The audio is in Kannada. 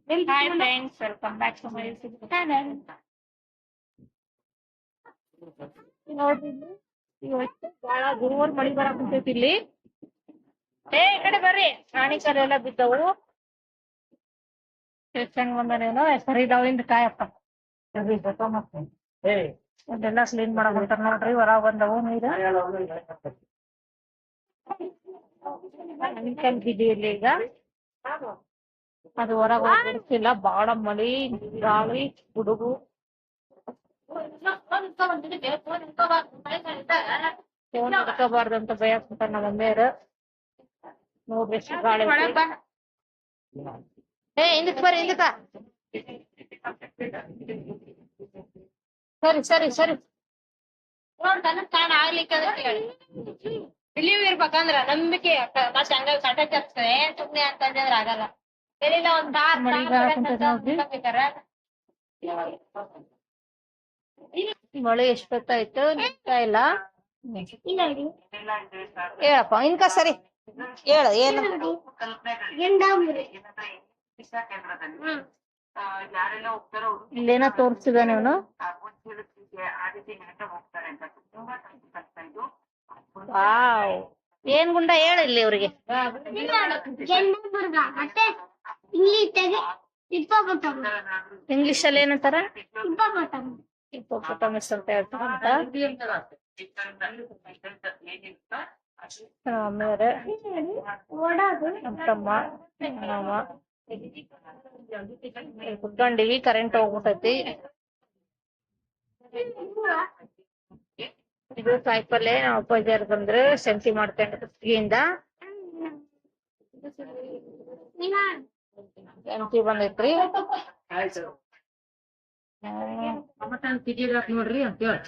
Hi friends, welcome back to my YouTube channel. ನೋಡ್ರಿ ಇವತ್ತು ಬಹಳ ಜೋರ್ ಮಳಿ ಬರಾಕ್ ಕುಂತೈತಿ ಇಲ್ಲಿ. ಈ ಕಡೆ ಬರ್ರಿ, ಪ್ರಾಣಿಕರು ಎಲ್ಲ ಬಿದ್ದವು. ಎಷ್ಟ್ ಹೆಂಗ್ ಬಂದನೇನೋ ಸರಿ ಇದಾವಿಂದ ಕಾಯಪ್ಪ ಅದೆಲ್ಲ ಕ್ಲೀನ್ ಮಾಡಕ್ ಹೊಂಟಾರ ನೋಡ್ರಿ. ಹೊರಗ್ ಬಂದವು ನೀರು ಅನ್ಕಲ್ ಬಿದ್ದಿರ್ಲಿ ಈಗ. ಅದು ಹೊರಗ್ ಹೋಗ್ತಿಲ್ಲ, ಬಾಳ ಮಳಿ ಗಾಳಿ ಗುಡುಗು. ಫೋನ್ ಹಿಡ್ಕೋಬಾರ್ದಂತ ಭಯಕ್ಕಂತಾರ ನಮ್ಮ ಮಮ್ಮಿಯರು. ನೋಡ್ರಿ ಎಷ್ಟು ಗಾಳಿ ಐತಿ. ಹಿಂದಕ್ ಬರ್ರಿ, ಹಿಂದಕ್ಕ ಸರಿ ಸರಿ ಸರಿ. ಕಾರಣ ಆಗ್ಲಿಕ್ಕೆ ಬಿಲೀವ್ ಇರ್ಬೇಕಂದ್ರ ನಂಬಿಕೆ ಮತ್ತೆ ಹಂಗ ಕಟಕ್ ಆಗ್ತದೆ ಸುಮ್ನೆ ಅಂತಂದ್ರೆ ಆಗಲ್ಲ. ಎಲ್ಲಿಲ್ಲ ಒಂದ್ ಮಳೆ ಎಷ್ಟೊತ್ತಾಯ್ತು ನಿಲ್ತಾ ಇಲ್ಲ. ಹೇಳಪ್ಪ ಇನ್ಕ ಸರಿ ಹೇಳ ಏನು. ಇಲ್ಲೇನೋ ತೋರಿಸಿದಾನೆ ಅವನು. ವಾವ್, ಏನ್ ಗುಂಡ ಹೇಳ ಇಲ್ಲಿ ಅವ್ರಿಗೆ. ಇಂಗ್ಲಿಷ್ ಅಲ್ಲಿ ಏನಂತಾರ? ಹಿಪ್ಪೋಪೊಟಮಸ್ ಅಂತ ಹೇಳ್ತಾರಂತ. ಆಮೇಲೆ ನಮ್ಮ ತಮ್ಮ ಮಾಮ ಕುತ್ಕೊಂಡಿವಿ. ಕರೆಂಟ್ ಹೋಗ್ಬಿಟ್ಟೈತಿ. ಇದು ಕಾಯಿಪಲ್ಲೆ ನಾವು ಅಪ್ಪಾಜಿಯರ್ ಬಂದ್ರೆ ಸಂತಿ ಮಾಡ್ಕೊಂಡು ಕುತ್ತಿಗೆಯಿಂದ ಸಂತಿ ಬಂದೈತ್ರಿ. ನೋಡ್ರಿ ಅಂತ ಹೇಳಿ